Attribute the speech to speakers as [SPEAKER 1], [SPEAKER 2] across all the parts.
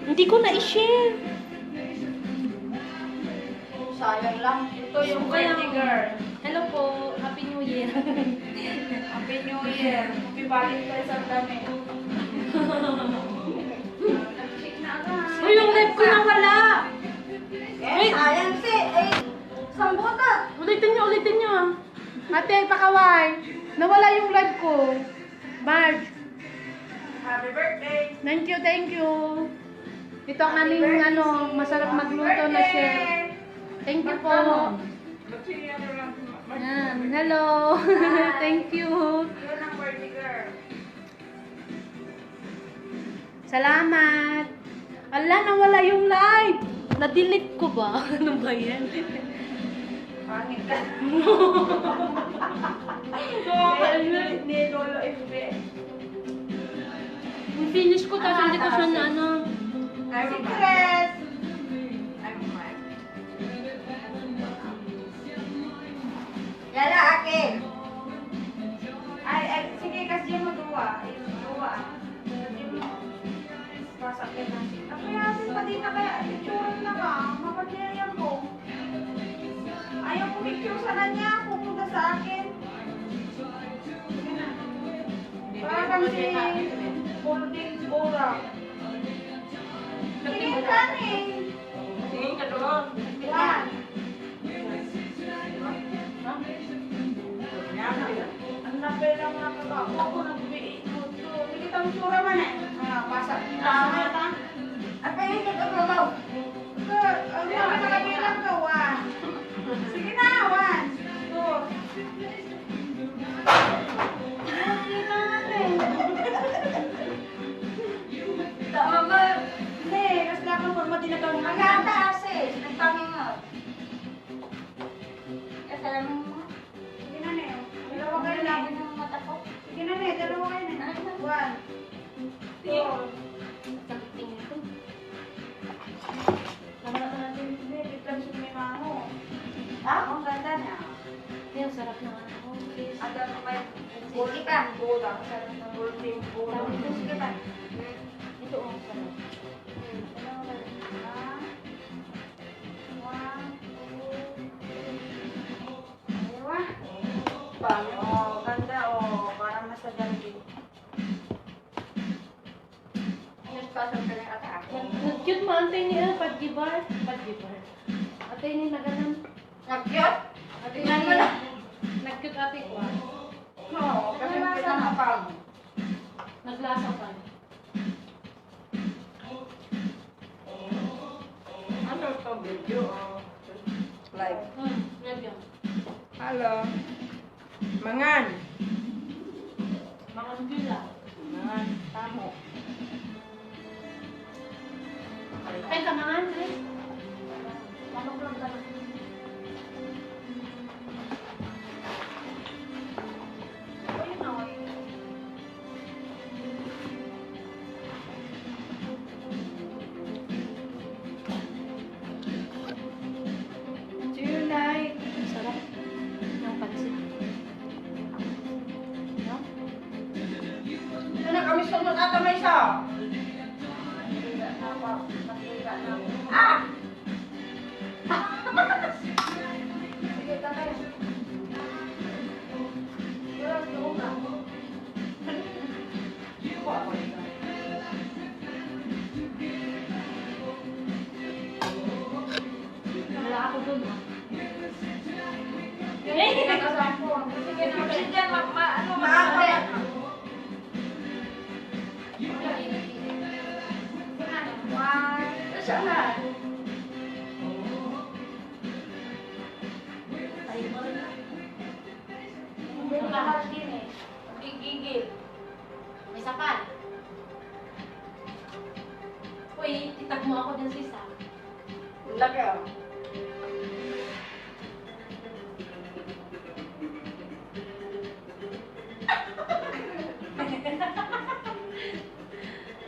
[SPEAKER 1] Hindi ko na-share.
[SPEAKER 2] Sayang lang. Ito yung
[SPEAKER 1] Kaya-
[SPEAKER 2] birthday girl.
[SPEAKER 1] Hello po. Happy New Year.
[SPEAKER 2] Happy New Year. Happy Valentine's ang dami. Nag-check na agad.
[SPEAKER 1] Uy, yung live ko na wala.
[SPEAKER 2] Eh, sayang si. Eh, sambutan.
[SPEAKER 1] Ulitin nyo. Ate, pakaway. Nawala yung live ko. Marge.
[SPEAKER 2] Happy birthday.
[SPEAKER 1] Thank you. Ito ang aming masarap magluto na chef. Thank you po. Yan. Hello. Thank you.
[SPEAKER 2] Yun ang birthday girl.
[SPEAKER 1] Salamat. Ala, nawala yung live. Na-delete ko ba? Ano ba yan?
[SPEAKER 2] Pangit ka. Ni Lolo FB.
[SPEAKER 1] Finish ko, tapos hindi ko siya na
[SPEAKER 2] I'm Chris. I'm Mike. Yala, akin. Ay, sige, kasi mo duwa. Duwa. Kasi mo. Pasakin na. Kaya, pati na kaya, picture na ka. Mapagyayan ko. Ayaw ko picture sa kanya. Pupunta sa akin. Sige na. Para kami si Holding Bora. Sige ka ni. Sige ka doon. Yan. Ang napel lang nakakako ako nagbiit mo to. Hindi kita masura man eh. Basa. At pa yung nagkakalaw. Ang dami nakabilang ka, one. Sige na, one. Two. Hindi natin. Tama ba? Hindi, kasi lang mo matinagaw mo. Ang taas eh. Nagpangin nga. Kasi alam mo. Sige na, ne. Dalawa kayo na. Sige na, ne. Dalawa kayo na. One. Two.
[SPEAKER 1] Nawala na natin.
[SPEAKER 2] Hindi, biglang siya may mango. Ah, ang ganda na.
[SPEAKER 1] Ang sarap na
[SPEAKER 2] Ada na may golden bola. Sarap na golden bola. Sige ba?
[SPEAKER 1] Ito ang sarap.
[SPEAKER 2] Oh, ganda oh, parang nasa ganda. Nagpasok ka ng ata ako.
[SPEAKER 1] Nag-cute mo, antay niya, pag-gibar. Atay ni naganan.
[SPEAKER 2] Nag-cute?
[SPEAKER 1] Atay
[SPEAKER 2] Tingnan mo lang.
[SPEAKER 1] Nag-cute ate ko.
[SPEAKER 2] Oo, kasi pinamapag.
[SPEAKER 1] Naglasa pa.
[SPEAKER 2] Ano to video? Live.
[SPEAKER 1] Nagyan.
[SPEAKER 2] Hello. Mangan.
[SPEAKER 1] Mga gula.
[SPEAKER 2] Mangan. Tamo.
[SPEAKER 1] Ay, kamangan, eh. Makaplog ka na.
[SPEAKER 2] Tonight.
[SPEAKER 1] Sarap. Yung pansit. No?
[SPEAKER 2] Ano kami sunod ata may isa? Ah! Sige, tatay. Pero, doon na.
[SPEAKER 1] Wala ako dun, ha?
[SPEAKER 2] Nakasampo. Sige, kasi dyan, ano, Saan? Bukas din eh. Gigigil.
[SPEAKER 1] May sapan. Uy, itag mo ako dyan sa isa.
[SPEAKER 2] Laki oh.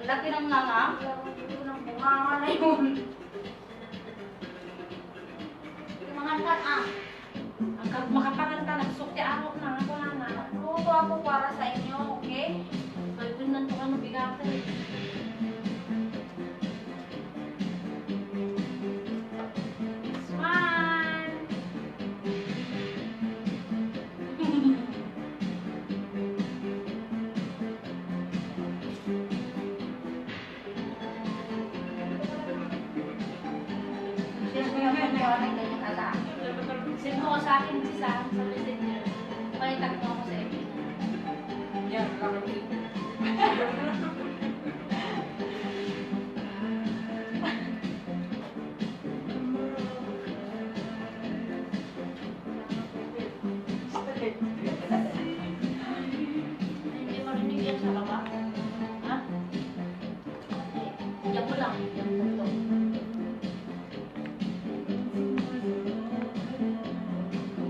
[SPEAKER 2] Laki ng nanga. Laki ng bunganga na yun. Mga ah.
[SPEAKER 1] Ang makapanganta, nagsukti ako na ako na.
[SPEAKER 2] Luto ako para sa inyo, okay?
[SPEAKER 1] Ay, kung nanto ka mabigatin.
[SPEAKER 2] meron ng ganyang anak.
[SPEAKER 1] Send mo ko sa akin si Sam sa messenger. Palitag mo ako sa FB.
[SPEAKER 2] Yan, laki.
[SPEAKER 1] Hindi marinig yan sa baba? Ha? Yan mo lang. Yan mo to.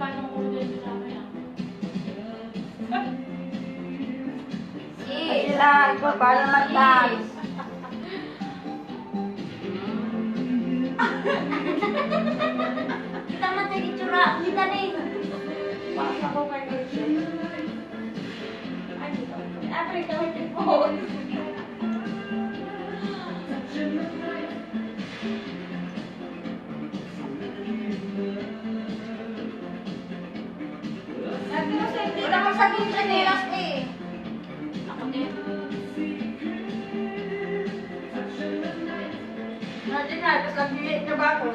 [SPEAKER 1] Paano mo kumagay sa amin ah?
[SPEAKER 2] Ay, sila, ikaw para mag-dance.
[SPEAKER 1] Kita man tayo itsura. Kita rin.
[SPEAKER 2] Pasa ko kay Rachel. Ay, dito. Africa with the phone. Sabi mo sa hindi naman sa chinelas eh.
[SPEAKER 1] Ako din.
[SPEAKER 2] Natin na, tapos nag-delete ka ba ako?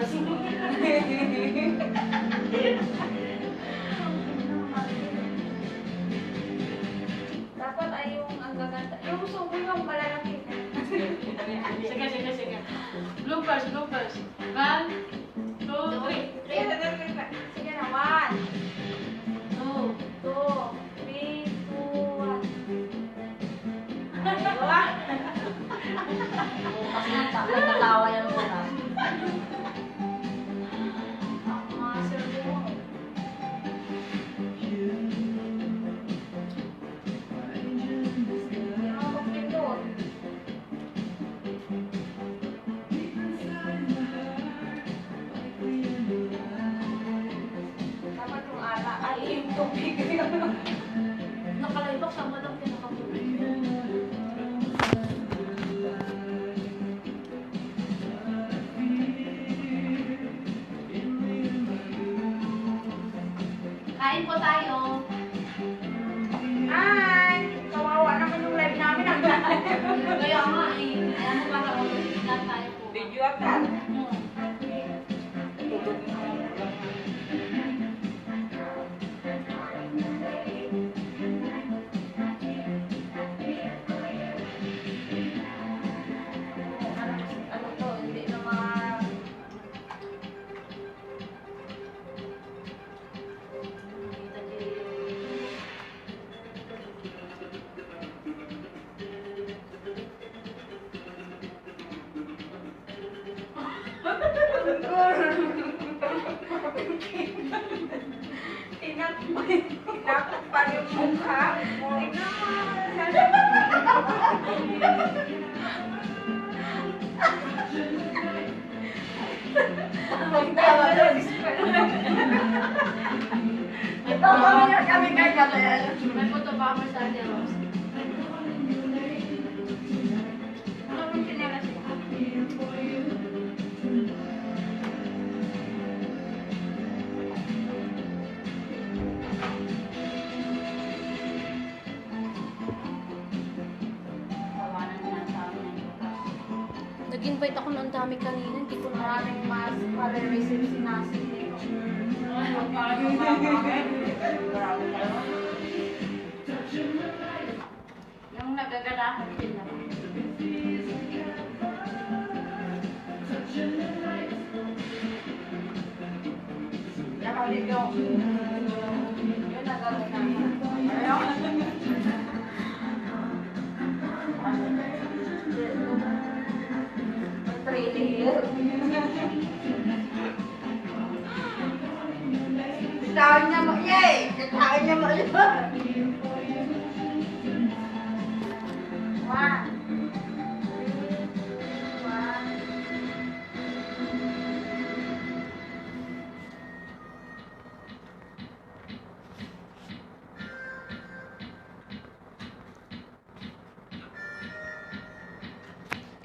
[SPEAKER 2] Dapat ay yung ang gaganda. Yung gusto ko yung malalaki.
[SPEAKER 1] Sige. Bloopers. 1, 2, 3.
[SPEAKER 2] Sige na, 1,
[SPEAKER 1] 2.
[SPEAKER 2] 2, 3, 2, 1.
[SPEAKER 1] Kasi natawa yan muna.
[SPEAKER 2] Ang mga sir ko. Hindi ako magpindot. Dapat yung ala ay yung tubig.
[SPEAKER 1] Nakalaibak sa malang pinakabulit. Kain po tayo.
[SPEAKER 2] Hi! Kawawa naman yung live namin.
[SPEAKER 1] Kaya nga eh. Alam mo para mag-vlog tayo po.
[SPEAKER 2] Video atal. Ano to, hindi naman. Tinakot pa yung mukha. Tingnan mo. Ito kami kay Gabriel.
[SPEAKER 1] May photo pa kami sa Ate Rose.
[SPEAKER 2] Ano yung chinelas niya?
[SPEAKER 1] Tawanan na sa amin. Nag-invite ako ng dami kanina. Hindi ko na.
[SPEAKER 2] Maraming mas pare-receive si Nasi dito.
[SPEAKER 1] Yung nagaganahan din naman.
[SPEAKER 2] Nakalit yung nagagawin namin. Ayaw. Trailer. Tawag niya mo, yay! Tawag niya mo yun. One. One.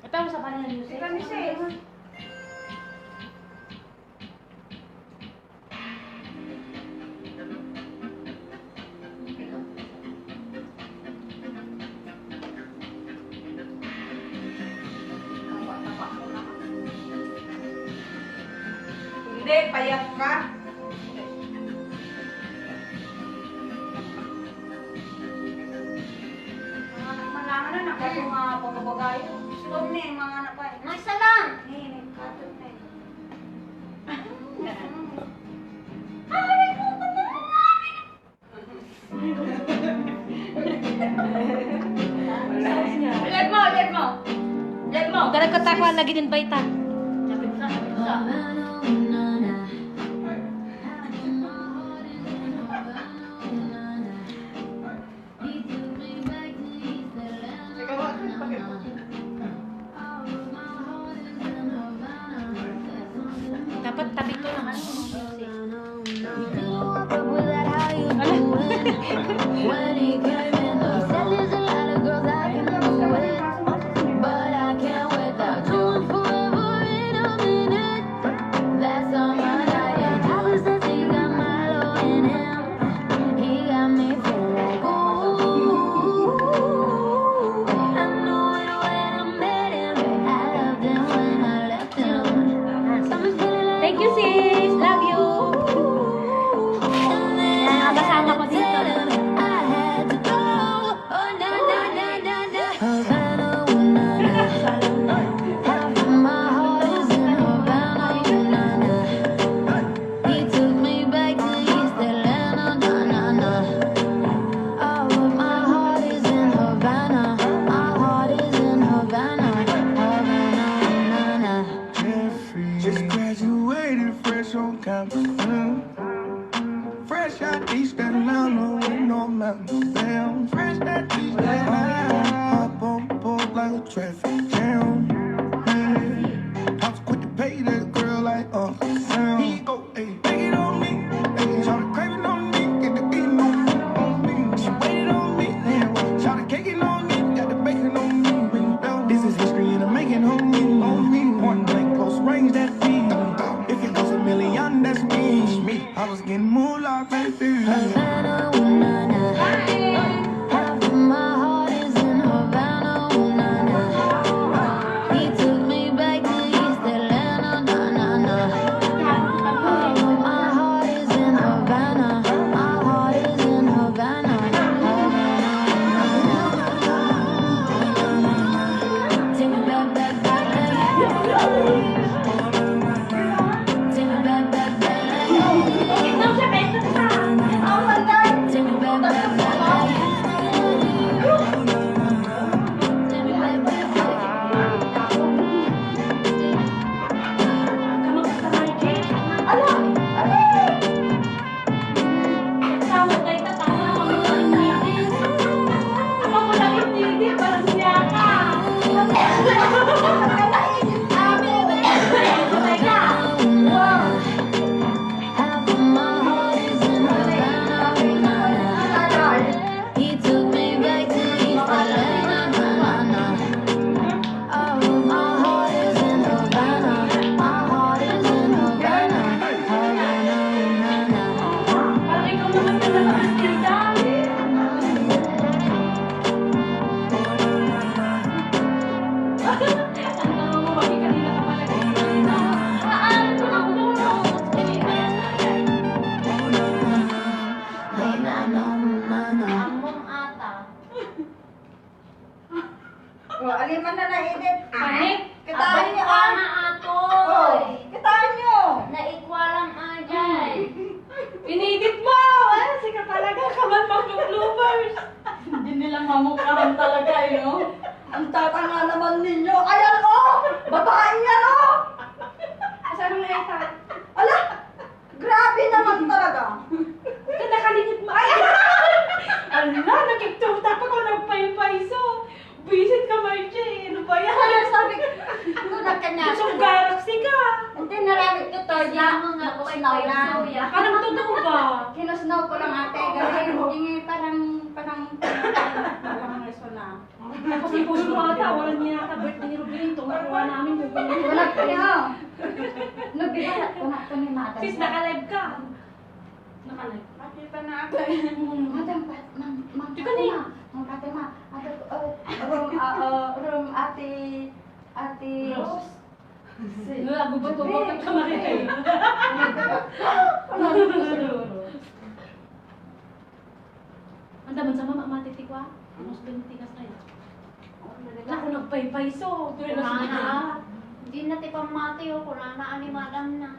[SPEAKER 1] Ito mo sa kanila music.
[SPEAKER 2] Ikaw ni Shay. Hindi, payat ka. Mga nagmalangan na, nakaso nga pagkabagayo. Stone na eh, mga anak pa eh.
[SPEAKER 3] Nasa lang!
[SPEAKER 2] Eh, nagkatod na eh.
[SPEAKER 3] Ulit mo, ulit mo! Ulit mo!
[SPEAKER 1] Darag katakwa lagi din baita.
[SPEAKER 3] Sabit sa, sabit sa.
[SPEAKER 1] Dapat tabi ko lang.
[SPEAKER 4] When he came in, he said there's a lot of girls I can do it, but I can't without you and forever in a minute. That's all my night. Tyler says he got Milo in him. He got me feeling like ooh. I knew it when I met him. I loved him when I left him. Summer's feeling like
[SPEAKER 1] Thank you, sis. Love you.
[SPEAKER 4] and then
[SPEAKER 1] Ah, kasama ko dito.
[SPEAKER 4] I had to go. Oh, na na na na na. Havana, ooh, na na. Half of my heart is in Havana, ooh, na na. He took me back to East Atlanta, na na na. All of my heart is in Havana. My heart is in Havana, Havana, ooh, na na.
[SPEAKER 5] Just graduated fresh on campus. Fresh out East Atlanta with no mountains down. Fresh out East Atlanta. Hop on board like a traffic jam. I was quick to pay that girl like Uncle Sam. He go, hey, take it on me. Hey, try to crave it on me. Get the beating on me, on me. She waited on me. Damn, try to cake it on me. Got the bacon on me. This is history and I'm making on me. Point blank, close range, that's me. If it goes a million, that's me. I was getting moolah, baby.
[SPEAKER 4] Havana, ooh, na na. Half of my heart is in Havana, ooh, na na. He took me back to East Atlanta, na na na. All of my heart is in Havana. My heart is in Havana, Havana, take me back, back, back, back. Take me back, back, back, back. Take me back, back, back, back. Take me back, back, back. Half of my heart is in Havana, ooh, na na. He took me back to East Atlanta, na na na. All of my heart is in Havana. My heart is in Havana, Havana, ooh, na na. Hey, na na, na na.
[SPEAKER 3] Ambong ata.
[SPEAKER 2] Aliman na na-edit.
[SPEAKER 3] Panik?
[SPEAKER 2] Kitaan niyo
[SPEAKER 3] Abang
[SPEAKER 2] ah.
[SPEAKER 3] na ato.
[SPEAKER 2] Oh, kitaan niyo.
[SPEAKER 3] Naikwalang ajay.
[SPEAKER 1] Inedit mo! Ano, sika talaga ka man mag-bloopers.
[SPEAKER 3] Hindi nila mamukhaan talaga, no?
[SPEAKER 2] Ang tatanga naman ninyo. Ayan oh! Babae yan oh!
[SPEAKER 1] Saan mo na ita?
[SPEAKER 2] Ala! Grabe naman talaga.
[SPEAKER 1] Nakalikit mo. Ay! Ala, nakiktuta pa ko nagpay-paiso. Visit ka, Margie. Ano ba yan?
[SPEAKER 3] Ano sabi ko? Ano na kanya?
[SPEAKER 1] Gusto galaxy ka.
[SPEAKER 3] Hindi naramit ko to. Di mo nga ako
[SPEAKER 2] Snow lang.
[SPEAKER 1] Parang totoo ba?
[SPEAKER 2] Kinusnaw ko lang ate. Kasi hindi parang reso na.
[SPEAKER 1] Kasi puso mo ata, wala niya ata birthday ni Ruben. Tumakuha namin.
[SPEAKER 2] Wala ko niya. Nagbigalat ko na ito ni madam.
[SPEAKER 1] Sis, naka-live ka. Naka-live.
[SPEAKER 2] Makita na ako.
[SPEAKER 4] Madam,
[SPEAKER 1] Di ka niya.
[SPEAKER 2] Room ate
[SPEAKER 1] Rose.
[SPEAKER 3] Gubot-gubot ka Marite.
[SPEAKER 1] Ang daman sa mama matitikwa. Mas pinitikas tayo. Wala ko nagpaypayso. Tuloy na
[SPEAKER 3] Wala
[SPEAKER 1] sa
[SPEAKER 3] na. Hindi na tipang mati o kung naan ni madam na.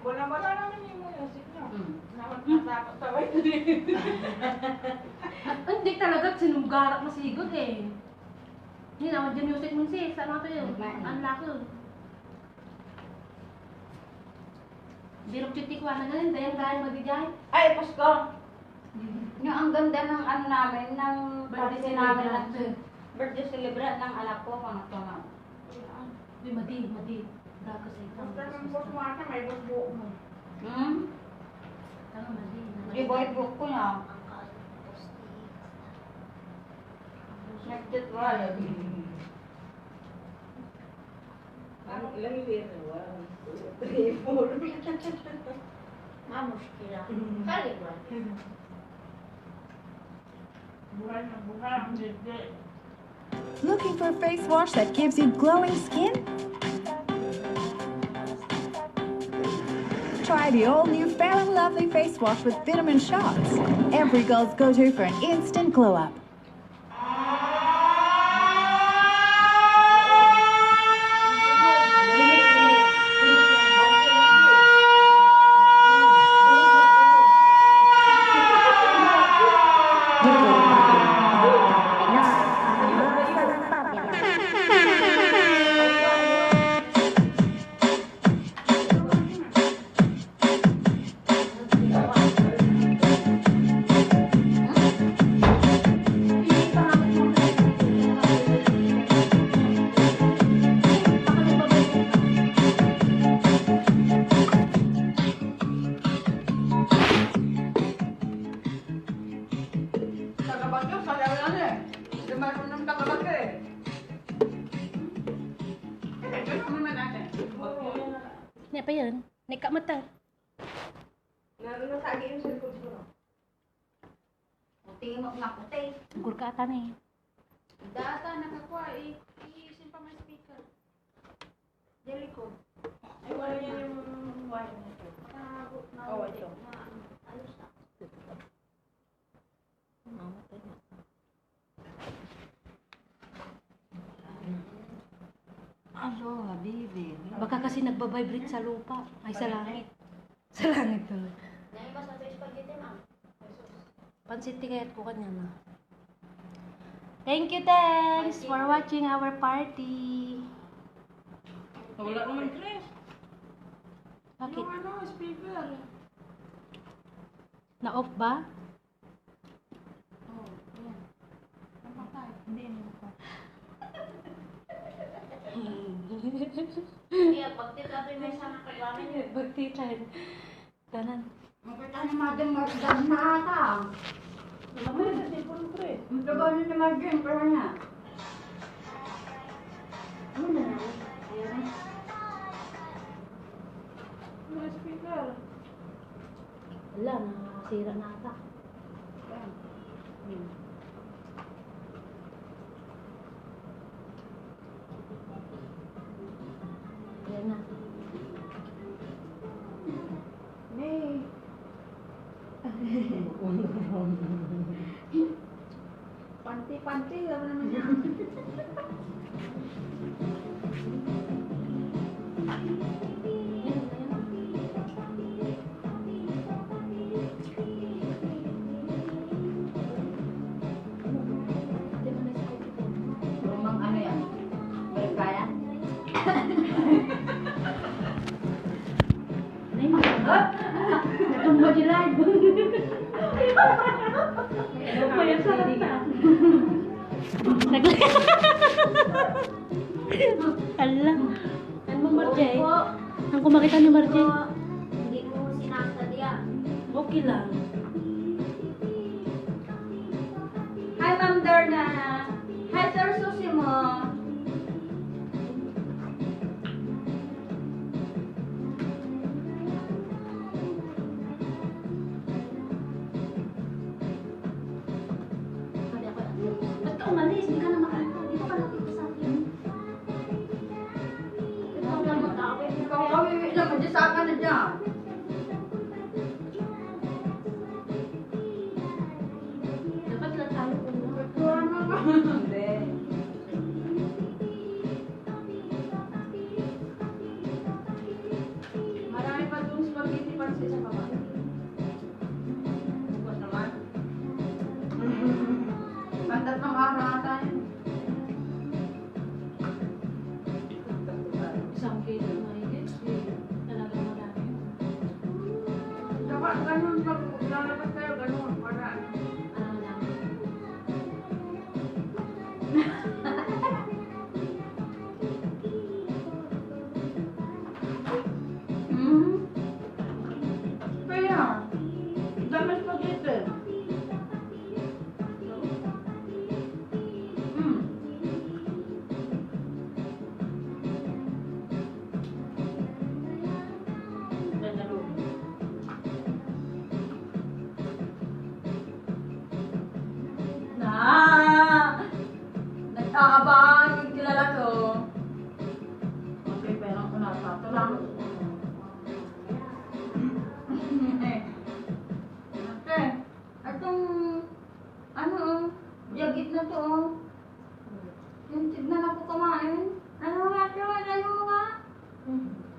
[SPEAKER 2] Wala naman yung music niyo. Natakot taway.
[SPEAKER 1] Hindi talaga sinunggarak masigod eh. Hindi naman dyan music mo sis. Ano ito yun? Ang lako. Dirok titikwa na galing. Dahil dahil madigay.
[SPEAKER 2] Ay, Pasko!
[SPEAKER 3] Yung ang ganda ng ano namin, ng
[SPEAKER 1] Birthday
[SPEAKER 3] party namin
[SPEAKER 1] celebrant.
[SPEAKER 3] ng birthday celebrant ng anak ko, anak ko nga.
[SPEAKER 1] Uy, madi. Dago sa ikang.
[SPEAKER 2] Basta ng boss mo ata, may boss buo mo.
[SPEAKER 1] Tama, madi.
[SPEAKER 3] Di ba i-book ko niya? Nag-chat wala.
[SPEAKER 2] Ilang year? 1, 2, 3, 4.
[SPEAKER 3] Mamuskila. Kali ba?
[SPEAKER 2] Buhay na buhay ang dede.
[SPEAKER 6] Looking for a face wash that gives you glowing skin? Try the all-new Fair & Lovely face wash with vitamin shots. Every girl's go-to for an instant glow-up.
[SPEAKER 2] Tagabagyo, salaw eh. Hindi marunong tagabagyo eh. Ito naman natin.
[SPEAKER 1] Ano pa yun? Nika mata.
[SPEAKER 2] Naroon na sa agi yung cellphone siguro.
[SPEAKER 3] Tingin mo nga puti.
[SPEAKER 1] Gur ka ata na eh.
[SPEAKER 3] Data nakakuha eh. Iisin pa may speaker. Dili ko.
[SPEAKER 2] Ay, wala yan yung wire nito.
[SPEAKER 3] Nakabot na.
[SPEAKER 2] Oo, ito.
[SPEAKER 3] Ayos na.
[SPEAKER 6] Alo, habibi.
[SPEAKER 1] Baka kasi nagbabibrate sa lupa. Ay, sa langit. Sa langit to.
[SPEAKER 3] Dahil ba sa spaghetti ma'am?
[SPEAKER 1] Pansit kayat ko kanya na. Thank you, thanks for watching our party.
[SPEAKER 2] Wala naman, Chris.
[SPEAKER 1] Bakit?
[SPEAKER 2] Yung ano, speaker.
[SPEAKER 1] Na-off ba?
[SPEAKER 2] Oh, yan. Napatay. Hindi, napatay.
[SPEAKER 3] Kaya pagtitapin may sana kagamin yun.
[SPEAKER 1] Bagtitan. Tanan.
[SPEAKER 3] Makita ni madam magdam na ata.
[SPEAKER 2] Naman sa cellphone, Chris.
[SPEAKER 3] Magtrabaho ni madam pero na. Ano na na? Ayun.
[SPEAKER 2] Yung speaker.
[SPEAKER 1] Wala, nasira na ata. Ayan na.
[SPEAKER 2] May. Panti-panti, alam naman yan.
[SPEAKER 3] Lumang ano yan? Balik kaya?
[SPEAKER 1] Natumba di live. Kaya sarap na. Ala. Ano mo, Marjay? Ang kumakita ni Marjay?
[SPEAKER 3] Hindi mo sinasadya.
[SPEAKER 1] Okay lang.
[SPEAKER 3] Hi, Ma'am Darna. Hi, Sir Susimo.
[SPEAKER 1] Ba't ka umalis? Hindi ka na makakita. Dito ka nakita sa akin.
[SPEAKER 2] Ganun pag lalabas tayo, ganun. Para
[SPEAKER 3] Ano lang.
[SPEAKER 2] kaya, dami spaghetti.
[SPEAKER 1] Ganda ro. Na! Nag-aabang yung kilala ko. Okay, pero ako natato lang.
[SPEAKER 3] Ate, atong ano yagit na to oh. Yung tignan ako kumain. Ano nga ito? Ano nga?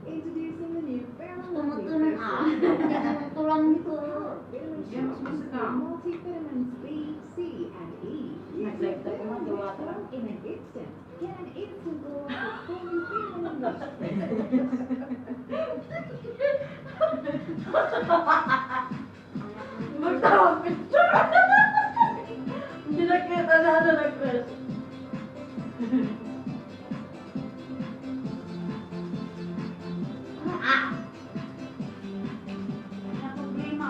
[SPEAKER 6] Introducing the new Fairmont
[SPEAKER 3] Tumutunan ah. Tulang nito.
[SPEAKER 2] Yan, mas masaka.
[SPEAKER 6] multivitamins B, C, and E.
[SPEAKER 1] Nag-like na kumagawa ka lang.
[SPEAKER 6] In an instant, get an instant glow up with full Fairmont.
[SPEAKER 1] Magtawag picture! Hindi nakita na ano nag-press.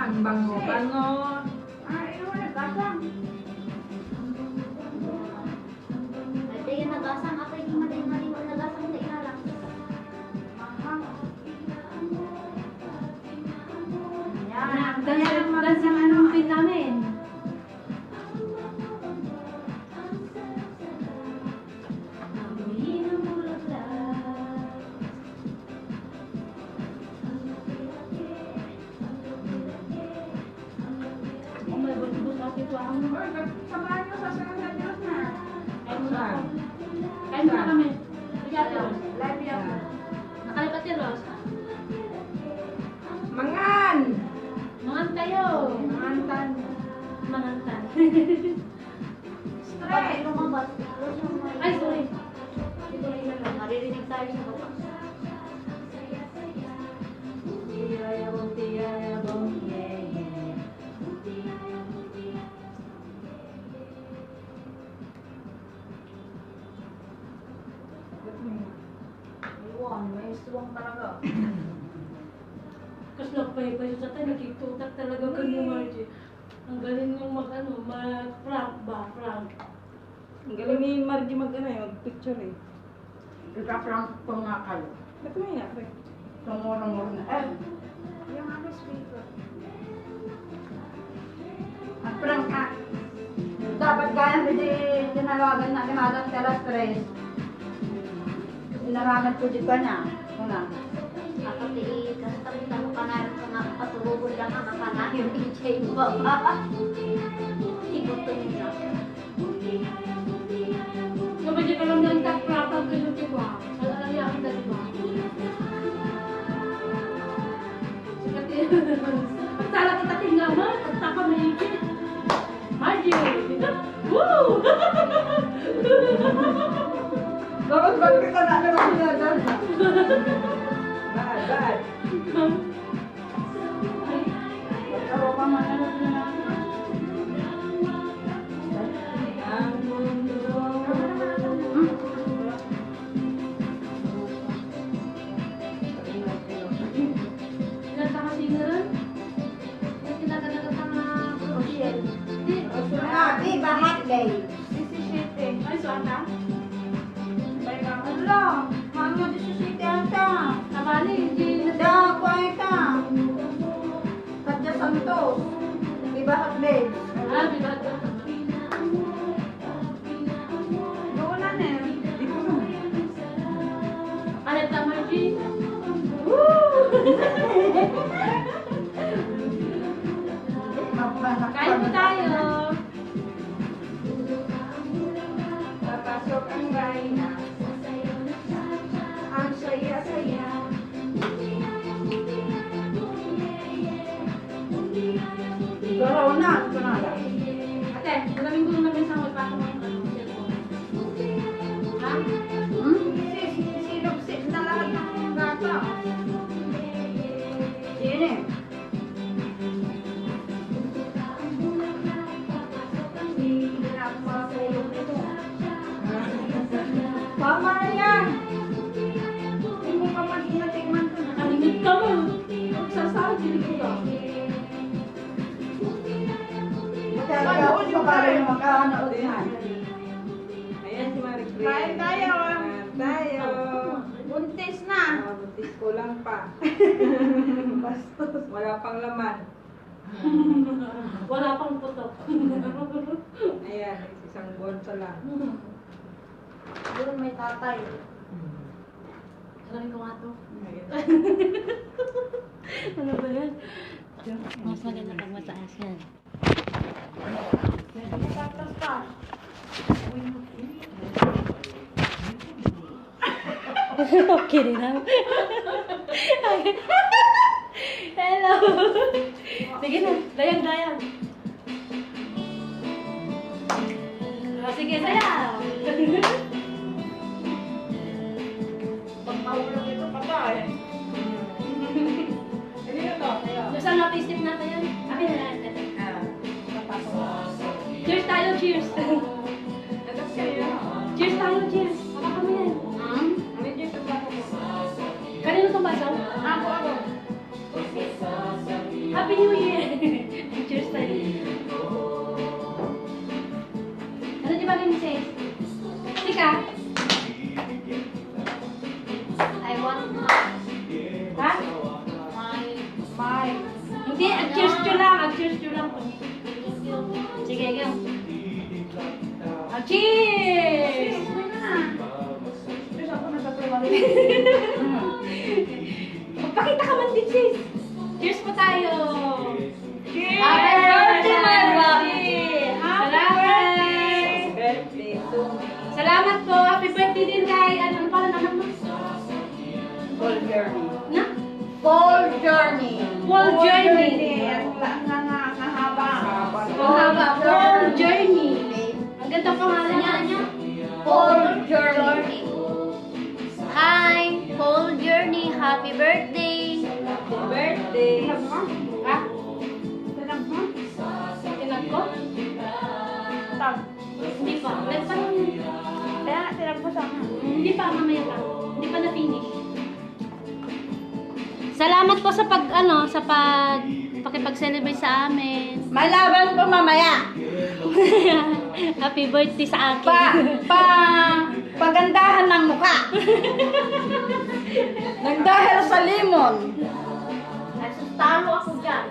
[SPEAKER 1] Ang bango. Bango.
[SPEAKER 2] Ay, wala, gasang.
[SPEAKER 3] Ate, yung nagasang ako yung mali-mali mo nagasang na inalang.
[SPEAKER 2] Mahang.
[SPEAKER 1] Yan.
[SPEAKER 3] Gansa anong pin namin.
[SPEAKER 1] Oh, may bus-bus ate ko ang
[SPEAKER 2] Uy, samahan nyo sa sunod na Diyos na.
[SPEAKER 1] kain mo na. Kain mo na kami. Sige ate Ros.
[SPEAKER 2] Live yan.
[SPEAKER 3] Nakalipat si Ros.
[SPEAKER 2] Mangan!
[SPEAKER 3] Mangan tayo.
[SPEAKER 2] Mangantan.
[SPEAKER 3] Mangantan.
[SPEAKER 2] Stress!
[SPEAKER 3] Lumabas. Ros yung may...
[SPEAKER 1] Ay, sorry.
[SPEAKER 3] Ituloy na lang. Maririnig tayo sa baba.
[SPEAKER 1] Tiyayabong, tiyayabong, yeah, yeah.
[SPEAKER 2] Iwan, may suwang talaga.
[SPEAKER 1] Kasi nagpahipay sa tayo, nakitutak talaga ka ni Margie. Ang galing niyang mag-prank ba? Prank.
[SPEAKER 7] Ang galing ni Margie mag-picture eh.
[SPEAKER 2] Ika-prank ko nga kayo.
[SPEAKER 7] Ba't may na, pre?
[SPEAKER 2] Tumurong-murong na. Yung ano speaker. Ang-prank ka. Dapat kaya hindi tinawagan na ni Madam Teras Tres. Sinaramat ko dito niya. Una.
[SPEAKER 3] Ako ti kasi mo kanayon ko nga patulugod lang ang kanayon ni Jay Baba. Ibuto niya.
[SPEAKER 1] Kapag ka lang ng tak-prank, ang ganun diba? Alam niya ang diba? Pagtala kita tingnan mo, pagtaka may ikit. Margie! Woo!
[SPEAKER 2] Dapat ba't kita na naman sinadal? Bad. Magkaroon ka man na
[SPEAKER 1] Ang mundo. Ilan ka kasi ngayon?
[SPEAKER 3] Yung kinaganagat ng Rochelle.
[SPEAKER 1] Hindi.
[SPEAKER 2] Di ba hot day?
[SPEAKER 1] Ay, so ata?
[SPEAKER 2] Ala, mano di susiti ata.
[SPEAKER 1] Nabali, hindi na
[SPEAKER 2] Da, kuhay ka. Katya Santos. Di ba hot day?
[SPEAKER 1] Ah, bigat.
[SPEAKER 2] Doon na eh. Di ko na.
[SPEAKER 1] Kahit na Margie. Kain po tayo.
[SPEAKER 2] Papasok ang bayan. Ang saya-saya. Garaw na. Ito na.
[SPEAKER 3] para yung makanood na.
[SPEAKER 7] Ayan si Marie Grace.
[SPEAKER 2] Kain tayo.
[SPEAKER 7] Kain tayo.
[SPEAKER 2] Buntis na.
[SPEAKER 7] Buntis ko lang pa. Wala pang laman.
[SPEAKER 1] Wala pang putok.
[SPEAKER 7] Ayan, isang bonsa lang.
[SPEAKER 2] Siguro may tatay.
[SPEAKER 1] Salamin ko nga to.
[SPEAKER 7] Ayan.
[SPEAKER 1] Ano ba yan?
[SPEAKER 4] Mas maganda pag mataas yan.
[SPEAKER 2] Tapos pa.
[SPEAKER 1] Okay din lang. Hello. Sige na, dayang-dayang. Sige, sayang.
[SPEAKER 2] Pag mahulog ito, patay.
[SPEAKER 7] Hindi na to.
[SPEAKER 1] Saan natin step natin yan? Akin na lang. Cheers tayo, cheers.
[SPEAKER 7] Atas kayo.
[SPEAKER 1] Cheers tayo, cheers. Baka kami yan.
[SPEAKER 7] Ano yung tabako mo?
[SPEAKER 1] Kanino itong baso?
[SPEAKER 2] Ako.
[SPEAKER 1] Happy New Year! Cheers tayo. Ano di ba ganun sis? Sika?
[SPEAKER 4] I want
[SPEAKER 1] Ha?
[SPEAKER 2] May.
[SPEAKER 1] Hindi, cheers nyo lang. Cheers nyo lang. Sige, go. Cheers!
[SPEAKER 2] Diyos ako nagkatuwa rin.
[SPEAKER 1] Magpakita ka man din sis. Cheers po tayo!
[SPEAKER 2] Cheers!
[SPEAKER 1] Happy birthday, my Rocky! Salamat!
[SPEAKER 7] Birthday to me.
[SPEAKER 1] Salamat po! Happy birthday din kay, ano pala anak mo?
[SPEAKER 7] Full journey.
[SPEAKER 1] Na?
[SPEAKER 3] Fall Journey.
[SPEAKER 1] Full Journey!
[SPEAKER 2] Ang haba.
[SPEAKER 1] Ang haba, Full Journey! Ang ganda pangalan niya.
[SPEAKER 3] Fall Journey.
[SPEAKER 4] Hi, Paul Journey, happy birthday!
[SPEAKER 7] Birthday.
[SPEAKER 1] Ha?
[SPEAKER 2] Tinag mo?
[SPEAKER 1] Tinag ko?
[SPEAKER 2] Tag.
[SPEAKER 1] Hindi pa. Nagpanong.
[SPEAKER 2] Kaya nga, tinag mo sana.
[SPEAKER 1] Hindi pa, mamaya pa. Hindi pa na-finish. Salamat po sa pakipag-celebrate sa amin.
[SPEAKER 3] May laban pa mamaya.
[SPEAKER 1] Happy birthday sa akin.
[SPEAKER 3] Pagandahan ng mukha. Nagdahil sa limon.
[SPEAKER 1] Talo ako dyan.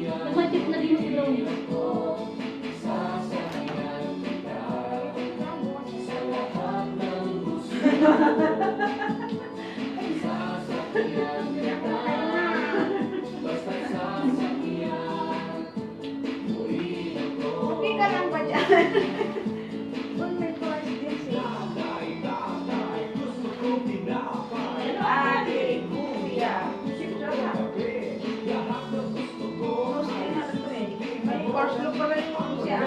[SPEAKER 1] Nagmatip na din si Lomi.
[SPEAKER 2] Hindi ka lang ba dyan? Kung may course din siya. Ate, kuya. Siyempre na. Course din na ito eh. May course look pa rin siya.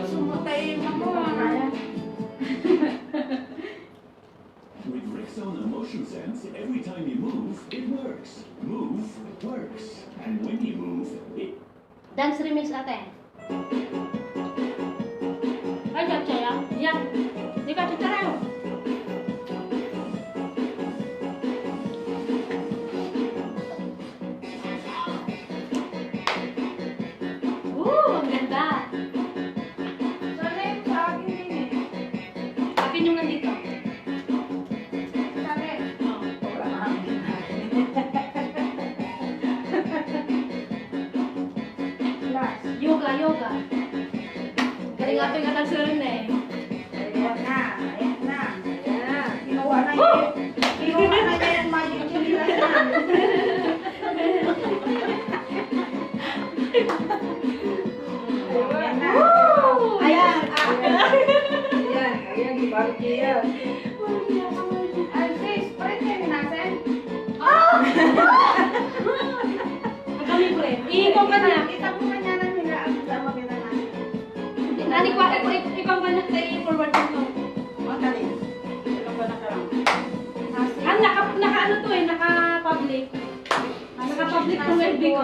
[SPEAKER 2] Sumutay na mo.
[SPEAKER 8] With Rexona Motion Sense, every time you move, it works. Move, works. And when you move, it
[SPEAKER 1] Dance remix ate. Ay, saya. Yan. Di ka tayo. Ang ganda.
[SPEAKER 2] Sana yung sa akin din eh.
[SPEAKER 1] Akin yung nandito.
[SPEAKER 2] Sa akin. Last.
[SPEAKER 1] Yoga, yoga. Galing ato yung atansurin eh.
[SPEAKER 2] Ayan na. Ayan na.
[SPEAKER 7] Ayan.
[SPEAKER 2] Ginawa na yun. Ginawa na niya yung magic chili na. Ayan na.
[SPEAKER 3] Ayan.
[SPEAKER 7] Ayan. Ayan, di birthday yan.
[SPEAKER 2] Ay, sis, print kayo natin.
[SPEAKER 1] Oh! ikaw ka na.
[SPEAKER 2] Kita mo ka niya na nila. Ang sama kita na.
[SPEAKER 1] Nani ko, ikaw ka na tayo forward mo.
[SPEAKER 2] Madali. Ilang ba na ka lang?
[SPEAKER 1] Naka ano to eh, naka-public. Naka-public kung FB ko.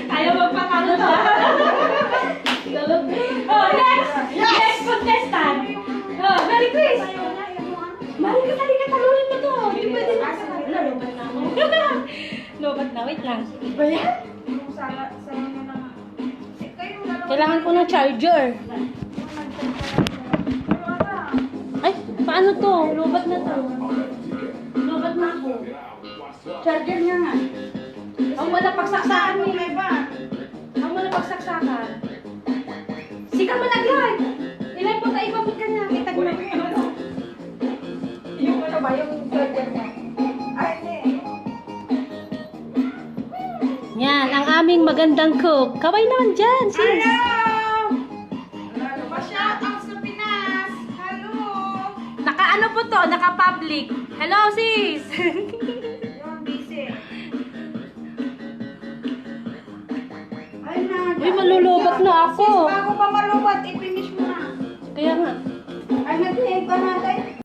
[SPEAKER 1] Ayaw magpatalo to. Oh, next! Next contestant! Oh, Mary Chris! Mary Chris, halika, talunin mo to. Hindi pwede na. Lobat na ako. Lobat na, wait lang. Ba yan? Kailangan ko ng charger. Ay, paano to? Lobat na to. Lobat na ako. Charger niya nga. Ang wala pagsaksakan mo may ba? Ang wala pagsaksakan. Sika mo nag-live. Ilay po tayo, ipapit ka niya. Kita ko na.
[SPEAKER 2] Yung ano ba, yung charger mo? Ay, hindi.
[SPEAKER 1] Yan, ang aming magandang cook. Kaway naman dyan, sis.
[SPEAKER 2] Hello! Pa-shoutout sa Pinas! Hello!
[SPEAKER 1] Naka-ano po to? Naka-public. Hello, sis.
[SPEAKER 2] Yung busy. Ay na.
[SPEAKER 1] Uy, malulubat na ako.
[SPEAKER 2] Sis, bago pa malubat, i-finish mo na.
[SPEAKER 1] Kaya nga.
[SPEAKER 2] Ay, nag-save ka natin.